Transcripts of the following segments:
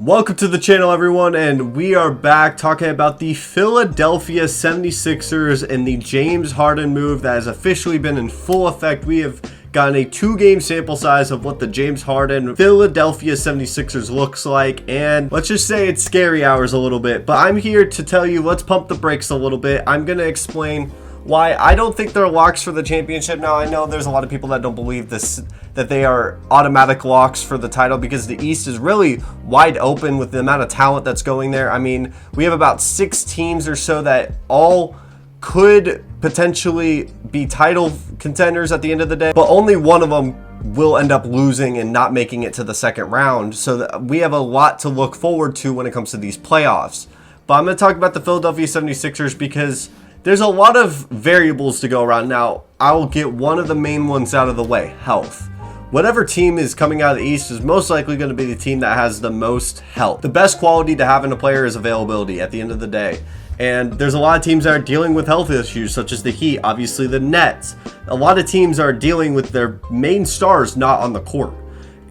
Welcome to the channel, everyone, and we are back talking about the Philadelphia 76ers and the James Harden move that has officially been in full effect. We have gotten a 2-game sample size of what the James Harden Philadelphia 76ers looks like, and let's just say it's scary hours a little bit, but I'm here to tell you, let's pump the brakes a little bit. I'm going to explain why I don't think they're locks for the championship. Now, I know there's a lot of people that don't believe this, that they are automatic locks for the title, because the East is really wide open with the amount of talent that's going there. I mean, we have about 6 teams or so that all could potentially be title contenders at the end of the day, but only one of them will end up losing and not making it to the second round. So we have a lot to look forward to when it comes to these playoffs. But I'm going to talk about the Philadelphia 76ers because there's a lot of variables to go around. Now, I'll get one of the main ones out of the way: health. Whatever team is coming out of the East is most likely going to be the team that has the most health. The best quality to have in a player is availability at the end of the day. And there's a lot of teams that are dealing with health issues, such as the Heat, obviously the Nets. A lot of teams are dealing with their main stars not on the court.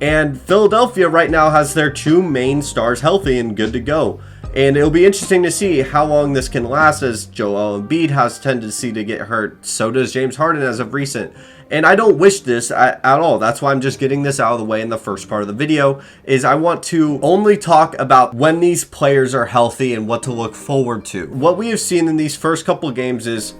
And Philadelphia right now has their 2 main stars healthy and good to go. And it'll be interesting to see how long this can last, as Joel Embiid has tendency to get hurt. So does James Harden as of recent. And I don't wish this at all. That's why I'm just getting this out of the way in the first part of the video, is I want to only talk about when these players are healthy and what to look forward to. What we have seen in these first couple of games is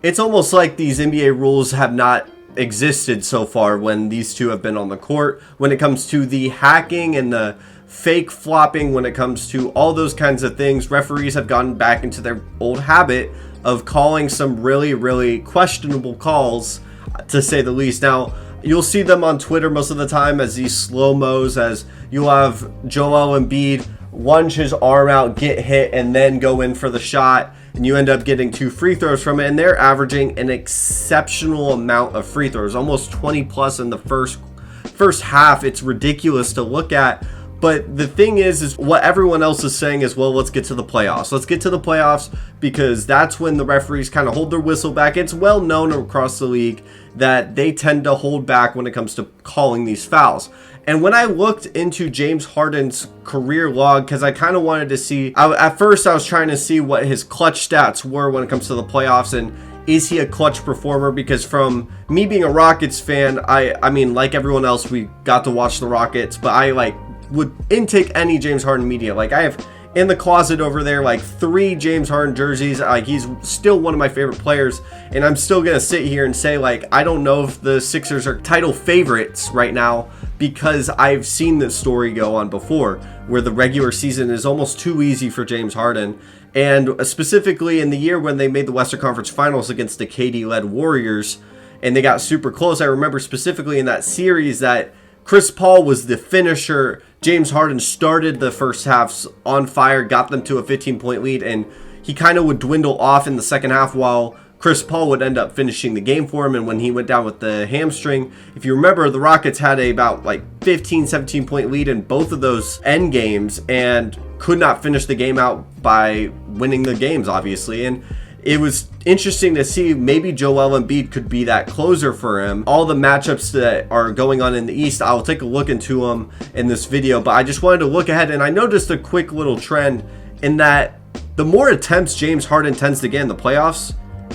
it's almost like these NBA rules have not existed so far when these two have been on the court, when it comes to the hacking and the fake flopping, when it comes to all those kinds of things. Referees have gotten back into their old habit of calling some really questionable calls, to say the least. Now, you'll see them on Twitter most of the time as these slow-mos, as you'll have Joel Embiid lunge his arm out, get hit, and then go in for the shot, and you end up getting 2 free throws from it, and they're averaging an exceptional amount of free throws, almost 20 plus in the first half. It's ridiculous to look at. But the thing is what everyone else is saying is, well, let's get to the playoffs. Let's get to the playoffs, because that's when the referees kind of hold their whistle back. It's well known across the league that they tend to hold back when it comes to calling these fouls. And when I looked into James Harden's career log, because I kind of wanted to see, at first I was trying to see what his clutch stats were when it comes to the playoffs, and is he a clutch performer? Because from me being a Rockets fan, I mean, like everyone else, we got to watch the Rockets, but I would intake any James Harden media. I have in the closet over there 3 James Harden jerseys. He's still one of my favorite players, and I'm still gonna sit here and say I don't know if the Sixers are title favorites right now, because I've seen this story go on before, where the regular season is almost too easy for James Harden. And specifically in the year when they made the Western Conference Finals against the KD-led Warriors, and they got super close, I remember specifically in that series that Chris Paul was the finisher. James Harden started the first half on fire, got them to a 15-point lead, and he kind of would dwindle off in the second half while Chris Paul would end up finishing the game for him. And when he went down with the hamstring, if you remember, the Rockets had about 15, 17-point lead in both of those end games and could not finish the game out by winning the games, obviously. And it was interesting to see maybe Joel Embiid could be that closer for him. All the matchups that are going on in the East, I'll take a look into them in this video, but I just wanted to look ahead, and I noticed a quick little trend in that the more attempts James Harden tends to get in the playoffs,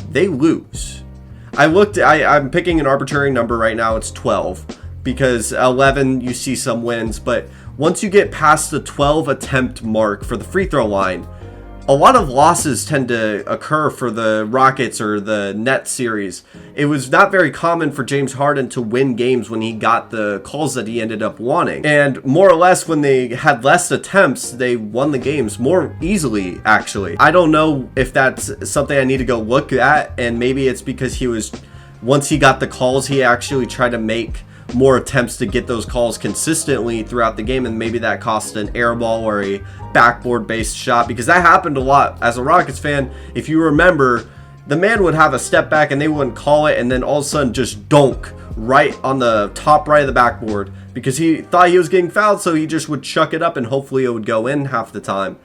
they lose. I'm picking an arbitrary number right now, it's 12, because 11 you see some wins, but once you get past the 12 attempt mark for the free throw line, a lot of losses tend to occur for the Rockets or the Nets series. It was not very common for James Harden to win games when he got the calls that he ended up wanting. And more or less, when they had less attempts, they won the games more easily, actually. I don't know if that's something I need to go look at, and maybe it's because once he got the calls, he actually tried to make more attempts to get those calls consistently throughout the game, and maybe that cost an air ball or a backboard based shot, because that happened a lot. As a Rockets fan, if you remember, the man would have a step back and they wouldn't call it, and then all of a sudden just dunk right on the top right of the backboard because he thought he was getting fouled, so he just would chuck it up and hopefully it would go in half the time.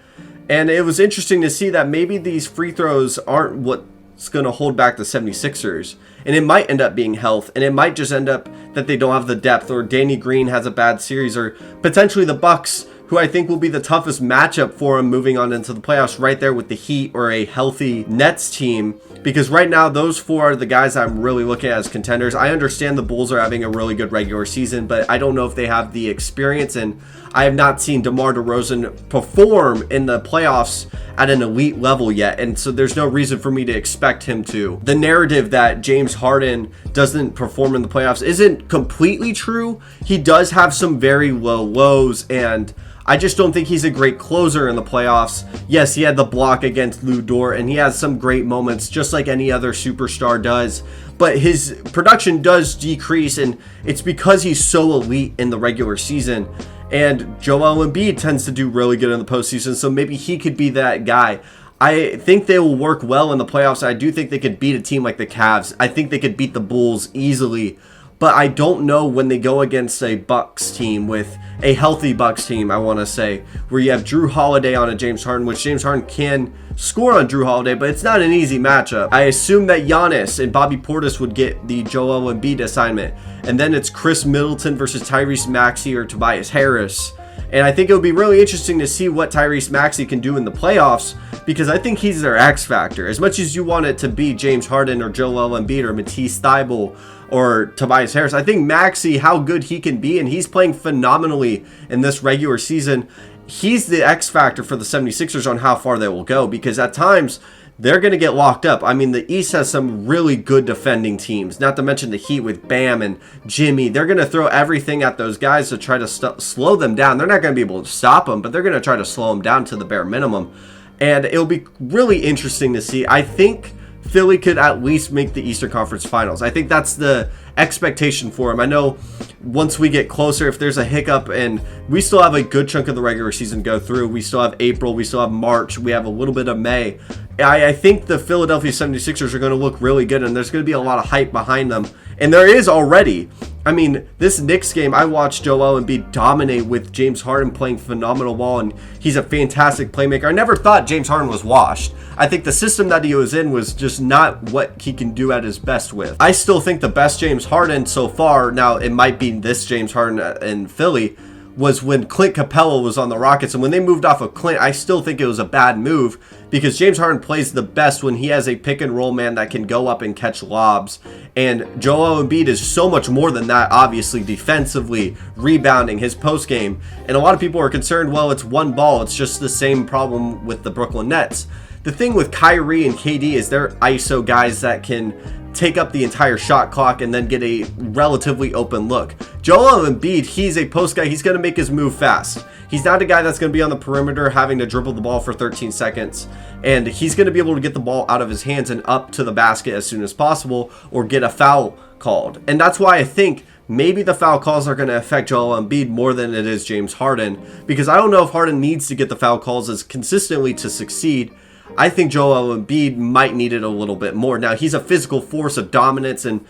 And it was interesting to see that maybe these free throws aren't what's going to hold back the 76ers. And it might end up being health, and it might just end up that they don't have the depth, or Danny Green has a bad series, or potentially the Bucks who I think will be the toughest matchup for him moving on into the playoffs, right there with the Heat or a healthy Nets team. Because right now, those 4 are the guys I'm really looking at as contenders. I understand the Bulls are having a really good regular season, but I don't know if they have the experience, and I have not seen DeMar DeRozan perform in the playoffs at an elite level yet, and so there's no reason for me to expect him to. The narrative that James Harden doesn't perform in the playoffs isn't completely true. He does have some very low lows, and I just don't think he's a great closer in the playoffs. Yes, he had the block against Lou Dort, and he has some great moments, just like any other superstar does. But his production does decrease, and it's because he's so elite in the regular season. And Joel Embiid tends to do really good in the postseason, so maybe he could be that guy. I think they will work well in the playoffs. I do think they could beat a team like the Cavs. I think they could beat the Bulls easily. But I don't know when they go against a Bucks team, with a healthy Bucks team, I want to say, where you have Drew Holiday on a James Harden, which James Harden can score on Drew Holiday, but it's not an easy matchup. I assume that Giannis and Bobby Portis would get the Joel Embiid assignment. And then it's Chris Middleton versus Tyrese Maxey or Tobias Harris. And I think it would be really interesting to see what Tyrese Maxey can do in the playoffs, because I think he's their X factor. As much as you want it to be James Harden or Joel Embiid or Matisse Thybulle or Tobias Harris, I think Maxey, how good he can be, and he's playing phenomenally in this regular season. He's the X factor for the 76ers on how far they will go, because at times they're going to get locked up. I mean, the East has some really good defending teams, not to mention the Heat with Bam and Jimmy. They're going to throw everything at those guys to try to slow them down. They're not going to be able to stop them, but they're going to try to slow them down to the bare minimum. And it'll be really interesting to see. I think Philly could at least make the Eastern Conference Finals. I think that's the expectation for him. I know once we get closer, if there's a hiccup, and we still have a good chunk of the regular season go through, we still have April, we still have March, we have a little bit of May. I think the Philadelphia 76ers are going to look really good, and there's going to be a lot of hype behind them. And there is already. I mean, this Knicks game, I watched Joel Embiid dominate with James Harden playing phenomenal ball, and he's a fantastic playmaker. I never thought James Harden was washed. I think the system that he was in was just not what he can do at his best with. I still think the best James Harden so far, now it might be this James Harden in Philly, was when Clint Capella was on the Rockets. And when they moved off of Clint, I still think it was a bad move, because James Harden plays the best when he has a pick and roll man that can go up and catch lobs. And Joel Embiid is so much more than that, obviously, defensively, rebounding, his post game. And a lot of people are concerned, well, it's one ball. It's just the same problem with the Brooklyn Nets. The thing with Kyrie and KD is they're ISO guys that can take up the entire shot clock and then get a relatively open look. Joel Embiid, he's a post guy. He's going to make his move fast. He's not a guy that's going to be on the perimeter having to dribble the ball for 13 seconds. And he's going to be able to get the ball out of his hands and up to the basket as soon as possible, or get a foul called. And that's why I think maybe the foul calls are going to affect Joel Embiid more than it is James Harden, because I don't know if Harden needs to get the foul calls as consistently to succeed. I think Joel Embiid might need it a little bit more. Now, he's a physical force of dominance, and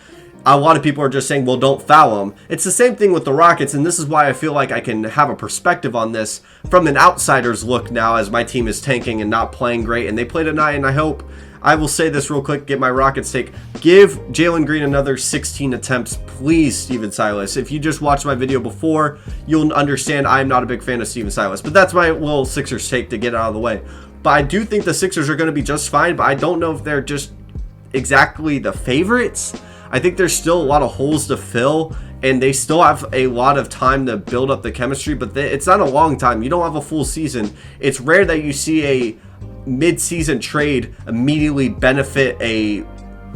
a lot of people are just saying, well, don't foul him. It's the same thing with the Rockets, and this is why I feel like I can have a perspective on this from an outsider's look now, as my team is tanking and not playing great, and they play tonight, and I will say this real quick, get my Rockets take. Give Jalen Green another 16 attempts, please, Stephen Silas. If you just watched my video before, you'll understand I'm not a big fan of Stephen Silas, but that's my little Sixers take to get out of the way. But I do think the Sixers are going to be just fine, but I don't know if they're just exactly the favorites. I think there's still a lot of holes to fill, and they still have a lot of time to build up the chemistry, but it's not a long time. You don't have a full season. It's rare that you see a mid-season trade immediately benefit a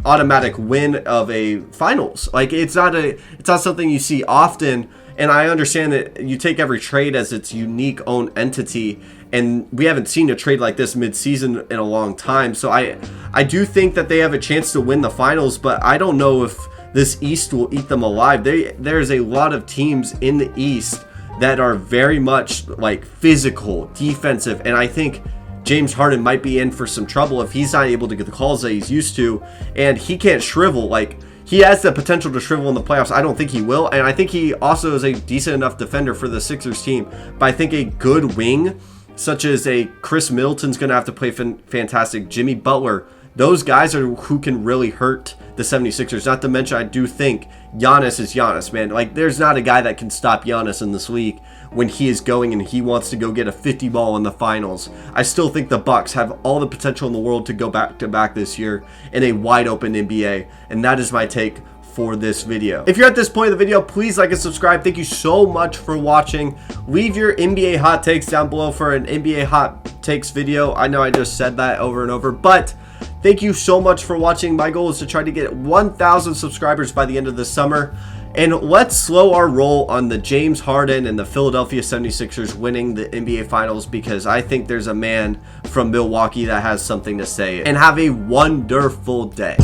automatic win of a finals. Like, it's not something you see often. And I understand that you take every trade as its unique own entity, and we haven't seen a trade like this mid-season in a long time. So I do think that they have a chance to win the finals, but I don't know if this East will eat them alive. There's a lot of teams in the East that are very much like physical, defensive, and I think James Harden might be in for some trouble if he's not able to get the calls that he's used to, and he can't shrivel. Like, he has the potential to shrivel in the playoffs. I don't think he will. And I think he also is a decent enough defender for the Sixers team. But I think a good wing, such as a Chris Middleton's going to have to play fantastic. Jimmy Butler those guys are who can really hurt the 76ers. Not to mention, I do think Giannis is Giannis, man. Like, there's not a guy that can stop Giannis in this league when he is going and he wants to go get a 50 ball in the finals. I still think the Bucks have all the potential in the world to go back to back this year in a wide open NBA, and that is my take for this video. If you're at this point of the video, please like and subscribe. Thank you so much for watching. Leave your NBA hot takes down below for an NBA hot takes video. I know I just said that over and over, but thank you so much for watching. My goal is to try to get 1,000 subscribers by the end of the summer. And let's slow our roll on the James Harden and the Philadelphia 76ers winning the NBA Finals, because I think there's a man from Milwaukee that has something to say. And have a wonderful day.